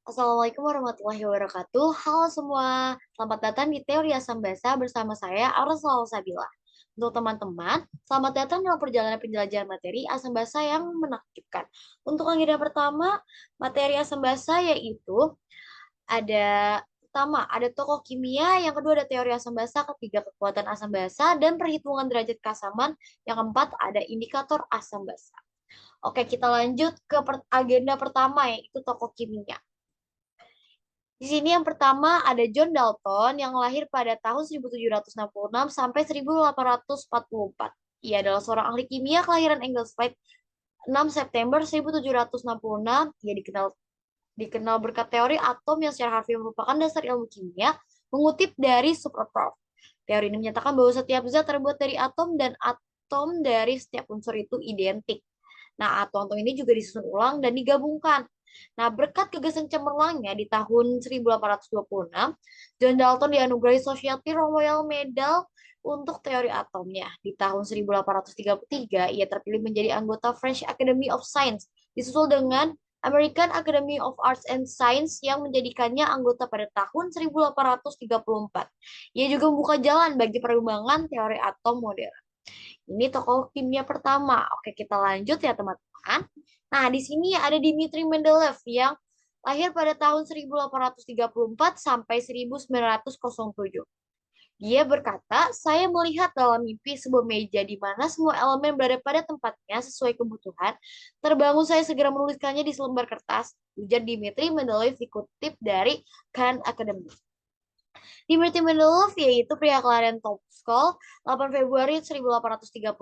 Assalamualaikum warahmatullahi wabarakatuh. Halo semua, selamat datang di Teori Asam Basa bersama saya, Aurel Sabila. Untuk teman-teman, selamat datang dalam perjalanan penjelajahan materi asam basa yang menakjubkan. Untuk agenda pertama, materi asam basa yaitu ada tokoh kimia, yang kedua ada teori asam basa, ketiga kekuatan asam basa, dan perhitungan derajat keasaman, yang keempat ada indikator asam basa. Oke, kita lanjut ke agenda pertama yaitu tokoh kimia. Di sini yang pertama ada John Dalton yang lahir pada tahun 1766 sampai 1844. Ia adalah seorang ahli kimia kelahiran Engelsfleet 6 September 1766. Ia dikenal berkat teori atom yang secara harfiah merupakan dasar ilmu kimia, mengutip dari Superprof. Teori ini menyatakan bahwa setiap zat terbuat dari atom dan atom dari setiap unsur itu identik. Nah, atom-atom ini juga disusun ulang dan digabungkan. Nah, berkat gagasan cemerlangnya di tahun 1826, John Dalton dianugerahi Society Royal Medal untuk teori atomnya. Di tahun 1833, ia terpilih menjadi anggota French Academy of Science, disusul dengan American Academy of Arts and Science yang menjadikannya anggota pada tahun 1834. Ia juga membuka jalan bagi perkembangan teori atom modern. Ini tokoh kimia pertama. Oke, kita lanjut ya teman-teman. Nah, di sini ada Dmitri Mendeleev yang lahir pada tahun 1834 sampai 1907. Dia berkata, saya melihat dalam mimpi sebuah meja di mana semua elemen berada pada tempatnya sesuai kebutuhan. Terbangun saya segera menuliskannya di selembar kertas. Ujar Dmitri Mendeleev dikutip dari Khan Academy. Dimitri Mendeleev yaitu pria kelahiran Tomsk, 8 Februari 1834.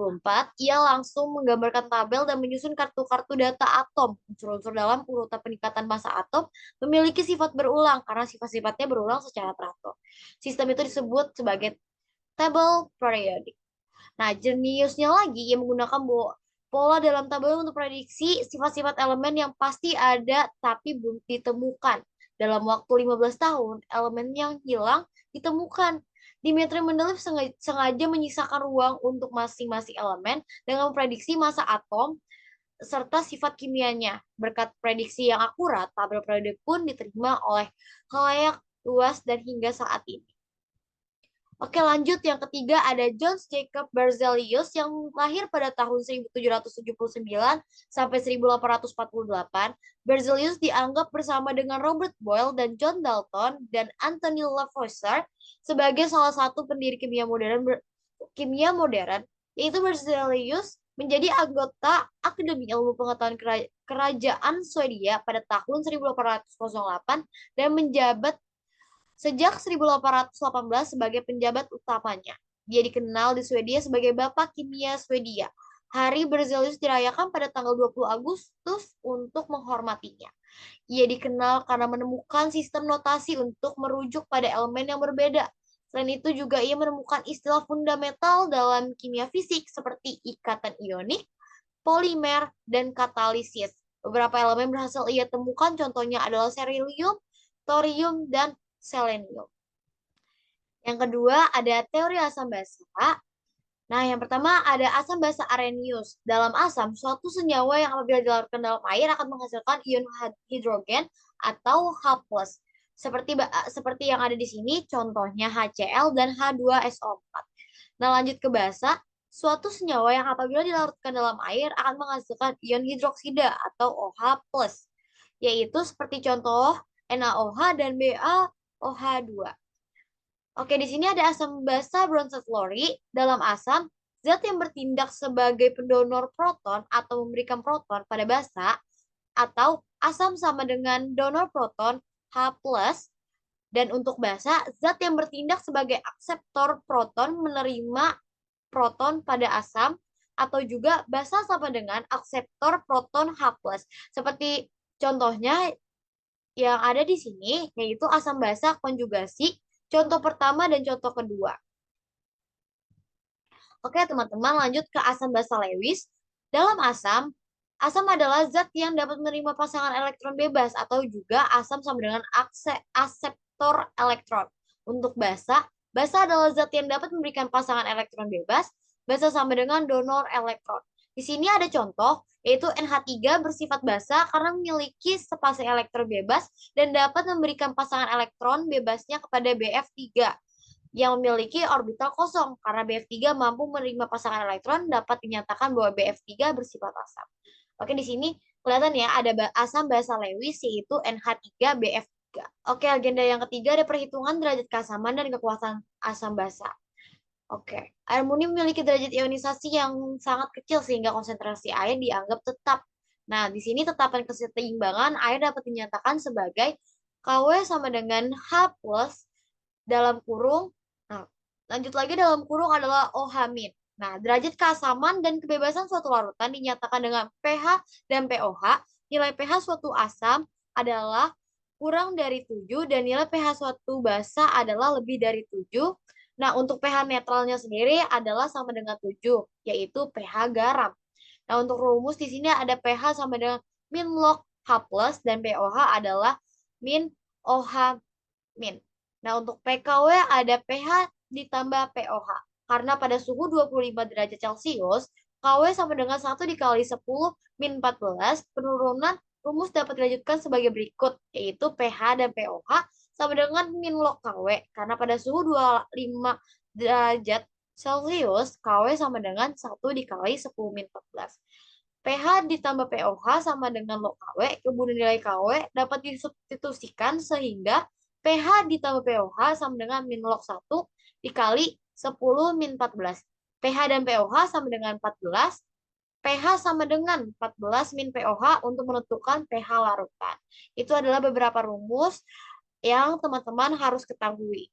Ia langsung menggambarkan tabel dan menyusun kartu-kartu data atom. Unsur-unsur dalam urutan peningkatan massa atom memiliki sifat berulang karena sifat-sifatnya berulang secara teratur. Sistem itu disebut sebagai table periodic. Nah, jeniusnya lagi ia menggunakan pola dalam tabel untuk prediksi sifat-sifat elemen yang pasti ada tapi belum ditemukan. Dalam waktu 15 tahun, elemen yang hilang ditemukan. Dimitri Mendeleev sengaja menyisakan ruang untuk masing-masing elemen dengan memprediksi massa atom serta sifat kimianya. Berkat prediksi yang akurat, tabel periodik pun diterima oleh khalayak luas dan hingga saat ini. Oke, lanjut. Yang ketiga ada John Jacob Berzelius yang lahir pada tahun 1779 sampai 1848. Berzelius dianggap bersama dengan Robert Boyle dan John Dalton dan Anthony Lavoisier sebagai salah satu pendiri kimia modern, yaitu Berzelius menjadi anggota Akademi Ilmu Pengetahuan Kerajaan Swedia pada tahun 1808 dan menjabat sejak 1818 sebagai penjabat utamanya. Dia dikenal di Swedia sebagai Bapak Kimia Swedia. Hari Berzelius dirayakan pada tanggal 20 Agustus untuk menghormatinya. Ia dikenal karena menemukan sistem notasi untuk merujuk pada elemen yang berbeda. Selain itu juga ia menemukan istilah fundamental dalam kimia fisik seperti ikatan ionik, polimer, dan katalisis. Beberapa elemen berhasil ia temukan, contohnya adalah beryllium, thorium, dan selenium. Yang kedua ada teori asam basa. Nah, yang pertama ada asam basa arrhenius. Dalam asam, suatu senyawa yang apabila dilarutkan dalam air akan menghasilkan ion hidrogen atau H+. Seperti yang ada di sini, contohnya HCl dan H2SO4. Nah, lanjut ke basa. Suatu senyawa yang apabila dilarutkan dalam air akan menghasilkan ion hidroksida atau OH+, yaitu seperti contoh NaOH dan BaOH2. Oke, di sini ada asam basa bronze fluoride. Dalam asam, zat yang bertindak sebagai pendonor proton atau memberikan proton pada basa, atau asam sama dengan donor proton H+, dan untuk basa, zat yang bertindak sebagai akseptor proton menerima proton pada asam, atau juga basa sama dengan akseptor proton H+. Seperti contohnya yang ada di sini, yaitu asam basa konjugasi, contoh pertama dan contoh kedua. Oke, teman-teman, lanjut ke asam basa Lewis. Dalam asam, asam adalah zat yang dapat menerima pasangan elektron bebas atau juga asam sama dengan akseptor elektron. Untuk basa, basa adalah zat yang dapat memberikan pasangan elektron bebas, basa sama dengan donor elektron. Di sini ada contoh, yaitu NH3 bersifat basa karena memiliki spasi elektron bebas dan dapat memberikan pasangan elektron bebasnya kepada BF3 yang memiliki orbital kosong. Karena BF3 mampu menerima pasangan elektron, dapat dinyatakan bahwa BF3 bersifat asam. Oke, di sini kelihatan ya ada asam basa Lewis yaitu NH3BF3. Oke, agenda yang ketiga ada perhitungan derajat keasaman dan kekuatan asam basa. Oke, air murni memiliki derajat ionisasi yang sangat kecil sehingga konsentrasi air dianggap tetap. Nah, di sini tetapan keseimbangan air dapat dinyatakan sebagai KW sama dengan H plus dalam kurung. Nah, lanjut lagi dalam kurung adalah OH min. Nah, derajat keasaman dan kebebasan suatu larutan dinyatakan dengan pH dan pOH. Nilai pH suatu asam adalah kurang dari 7 dan nilai pH suatu basa adalah lebih dari 7. Nah, untuk pH netralnya sendiri adalah sama dengan 7, yaitu pH garam. Nah, untuk rumus di sini ada pH sama dengan min log H plus dan pOH adalah min OH min. Nah, untuk PKW ada pH ditambah pOH. Karena pada suhu 25 derajat Celcius, KW sama dengan 1 dikali 10 min 14, penurunan rumus dapat dilanjutkan sebagai berikut, yaitu pH dan pOH sama dengan min log KW. Karena pada suhu 25 derajat Celcius, KW sama dengan 1 dikali 10 min 14. pH ditambah pOH sama dengan log KW, kemudian nilai KW dapat disubstitusikan sehingga pH ditambah pOH sama dengan min log 1 dikali 10 min 14. pH dan pOH sama dengan 14. pH sama dengan 14 min pOH untuk menentukan pH larutan. Itu adalah beberapa rumus yang teman-teman harus ketahui.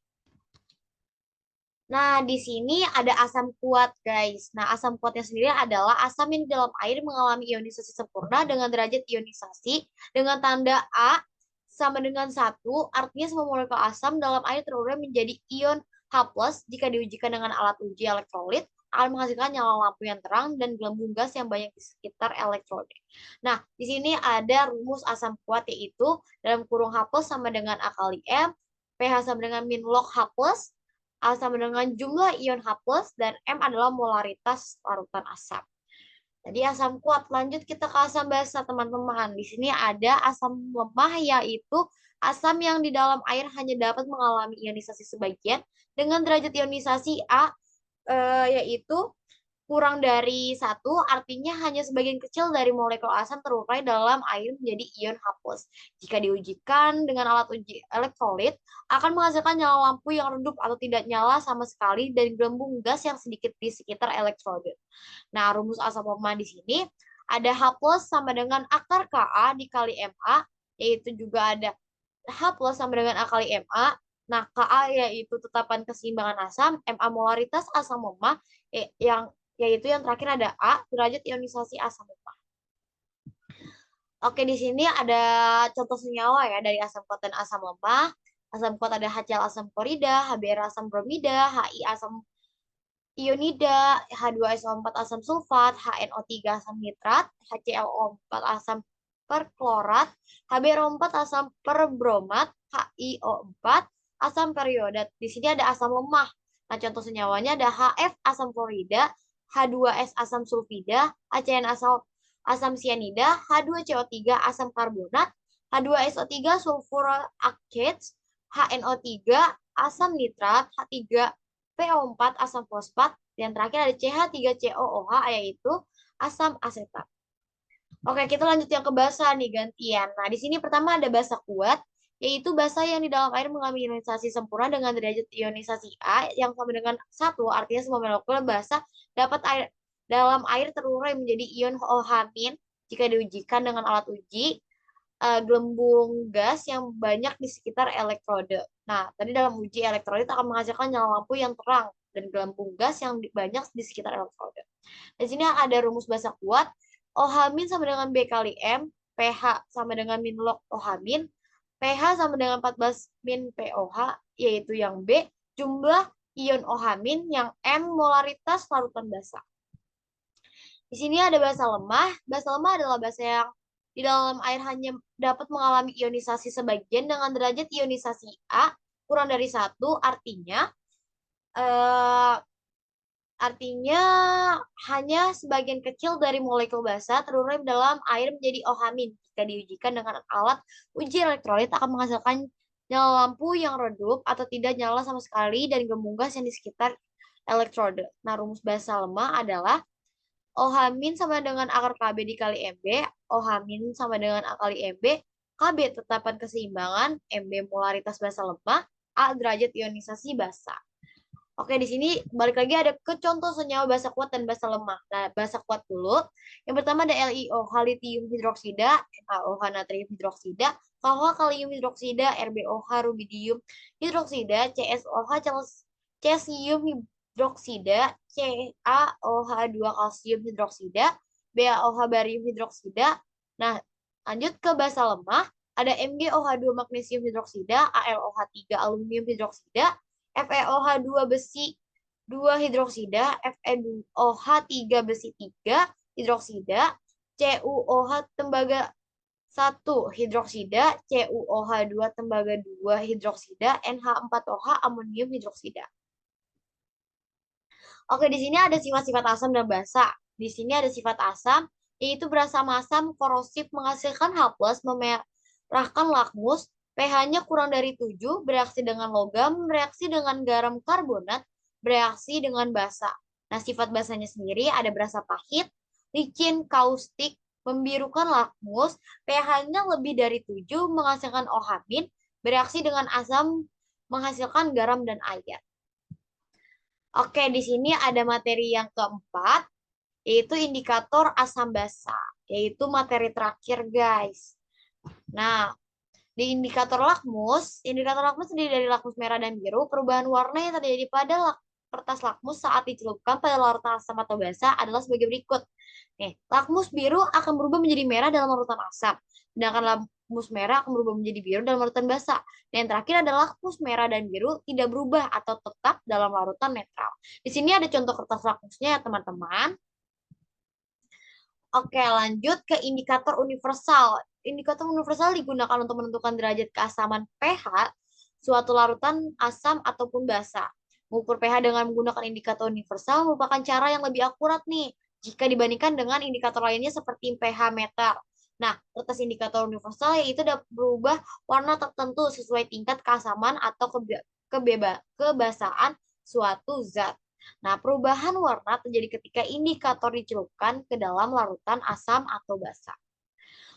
Nah, di sini ada asam kuat, guys. Nah, asam kuatnya sendiri adalah asam yang di dalam air mengalami ionisasi sempurna dengan derajat ionisasi dengan tanda A sama dengan 1, artinya semua molekul asam dalam air terurai menjadi ion H+, jika diujikan dengan alat uji elektrolit, akan menghasilkan nyala lampu yang terang dan gelembung gas yang banyak di sekitar elektrolit. Nah, di sini ada rumus asam kuat yaitu dalam kurung H+ sama dengan A kali M, pH sama dengan min log H+, A sama dengan jumlah ion H+, dan M adalah molaritas larutan asam. Jadi asam kuat. Lanjut kita ke asam basa, teman-teman. Di sini ada asam lemah, yaitu asam yang di dalam air hanya dapat mengalami ionisasi sebagian dengan derajat ionisasi A, yaitu kurang dari 1, artinya hanya sebagian kecil dari molekul asam terurai dalam air menjadi ion H+. Jika diujikan dengan alat uji elektrolit, akan menghasilkan nyala lampu yang redup atau tidak nyala sama sekali dan gelembung gas yang sedikit di sekitar elektrolit. Nah, rumus asam lemah di sini ada H+ sama dengan akar Ka dikali Ma, yaitu juga ada H+ sama dengan A kali Ma. Nah, Ka yaitu tetapan keseimbangan asam, Ma molaritas asam lemah, yaitu yang terakhir ada A, derajat ionisasi asam lemah. Oke, di sini ada contoh senyawa ya dari asam kuat dan asam lemah. Asam kuat ada HCl asam klorida, HBr asam bromida, Hi asam ionida, H2SO4 asam sulfat, HNO3 asam nitrat, HClO4 asam perklorat, HBr4 asam perbromat, HiO4 asam periodat. Di sini ada asam lemah. Nah, contoh senyawanya ada HF asam klorida, H2S asam sulfida, HCN asam sianida, H2CO3 asam karbonat, H2SO3 sulfur alkates, HNO3 asam nitrat, H3PO4 asam fosfat, dan terakhir ada CH3COOH yaitu asam asetat. Oke, kita lanjut yang ke basa nih gantian. Nah, di sini pertama ada basa kuat, yaitu basa yang di dalam air mengalami ionisasi sempurna dengan derajat ionisasi A yang sama dengan 1, artinya semua molekul basa dapat dalam air terurai menjadi ion OH- jika diujikan dengan alat uji gelembung gas yang banyak di sekitar elektrode. Nah, tadi dalam uji elektrolit akan menghasilkan nyala lampu yang terang dan gelembung gas yang banyak di sekitar elektrode. Di sini ada rumus basa kuat, OH- sama dengan B kali M, pH sama dengan min log OH-, pH sama dengan 14 min pOH, yaitu yang B, jumlah ion OH- yang M, molaritas larutan basa. Di sini ada basa lemah. Basa lemah adalah basa yang di dalam air hanya dapat mengalami ionisasi sebagian dengan derajat ionisasi A kurang dari 1, artinya Artinya hanya sebagian kecil dari molekul basa terurai dalam air menjadi OH-. Jika diujikan dengan alat uji elektrolit akan menghasilkan nyala lampu yang redup atau tidak nyala sama sekali dan gembung gas yang di sekitar elektrode. Nah, rumus basa lemah adalah OH- sama dengan akar KB dikali MB, OH- sama dengan A kali MB, KB tetapan keseimbangan, MB molaritas basa lemah, A derajat ionisasi basa. Oke, di sini balik lagi ada ke contoh senyawa basa kuat dan basa lemah. Nah, basa kuat dulu. Yang pertama ada LiO, litium hidroksida, NaOH natrium hidroksida, KOH kalium hidroksida, RbOH rubidium hidroksida, CSOH cesium hidroksida, CaOH2 kalsium hidroksida, BaOH barium hidroksida. Nah, lanjut ke basa lemah. Ada MgOH2 magnesium hidroksida, AlOH3 aluminium hidroksida, FeOH2 besi 2 hidroksida, FeOH3 besi 3 hidroksida, CuOH tembaga 1 hidroksida, CuOH2 tembaga 2 hidroksida, NH4OH amonium hidroksida. Oke, di sini ada sifat-sifat asam dan basa. Di sini ada sifat asam, yaitu berasam-asam, korosif, menghasilkan H+, memerahkan lakmus, pH-nya kurang dari 7, bereaksi dengan logam, bereaksi dengan garam karbonat, bereaksi dengan basa. Nah, sifat basanya sendiri ada berasa pahit, licin, kaustik, membirukan lakmus, pH-nya lebih dari 7, menghasilkan OH-, bereaksi dengan asam, menghasilkan garam dan air. Oke, di sini ada materi yang keempat, yaitu indikator asam basa, yaitu materi terakhir, guys. Nah, di indikator lakmus terdiri dari lakmus merah dan biru. Perubahan warna yang terjadi pada kertas lakmus saat dicelupkan pada larutan asam atau basa adalah sebagai berikut. Nih, lakmus biru akan berubah menjadi merah dalam larutan asam, sedangkan lakmus merah akan berubah menjadi biru dalam larutan basa. Dan yang terakhir adalah lakmus merah dan biru tidak berubah atau tetap dalam larutan netral. Di sini ada contoh kertas lakmusnya ya, teman-teman. Oke, lanjut ke indikator universal. Indikator universal digunakan untuk menentukan derajat keasaman pH suatu larutan asam ataupun basa. Mengukur pH dengan menggunakan indikator universal merupakan cara yang lebih akurat nih jika dibandingkan dengan indikator lainnya seperti pH meter. Nah, kertas indikator universal yaitu dapat berubah warna tertentu sesuai tingkat keasaman atau kebasaan suatu zat. Nah, perubahan warna terjadi ketika indikator dicelupkan ke dalam larutan asam atau basa.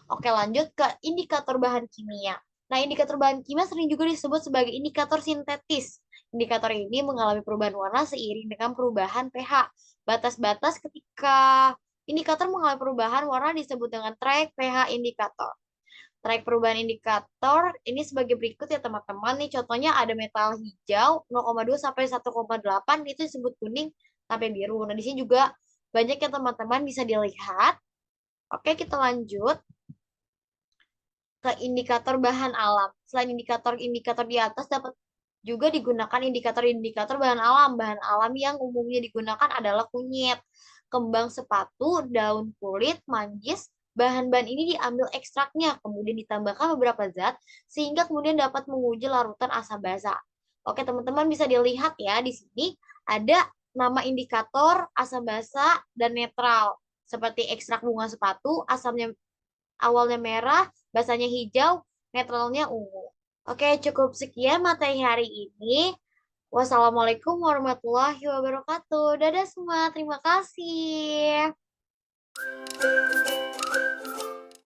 Oke, lanjut ke indikator bahan kimia. Nah, indikator bahan kimia sering juga disebut sebagai indikator sintetis. Indikator ini mengalami perubahan warna seiring dengan perubahan pH. Batas-batas ketika indikator mengalami perubahan warna disebut dengan track pH indikator. Track perubahan indikator ini sebagai berikut ya teman-teman. Nih contohnya ada metal hijau 0,2 sampai 1,8 itu disebut kuning sampai biru. Nah, di sini juga banyak ya teman-teman bisa dilihat. Oke, kita lanjut ke indikator bahan alam. Selain indikator-indikator di atas dapat juga digunakan indikator-indikator bahan alam. Bahan alam yang umumnya digunakan adalah kunyit, kembang sepatu, daun kulit, manggis. Bahan-bahan ini diambil ekstraknya, kemudian ditambahkan beberapa zat, sehingga kemudian dapat menguji larutan asam basa. Oke, teman-teman bisa dilihat ya, di sini ada nama indikator asam basa dan netral. Seperti ekstrak bunga sepatu, asamnya awalnya merah, basanya hijau, netralnya ungu. Oke, cukup sekian materi hari ini. Wassalamualaikum warahmatullahi wabarakatuh. Dadah semua, terima kasih.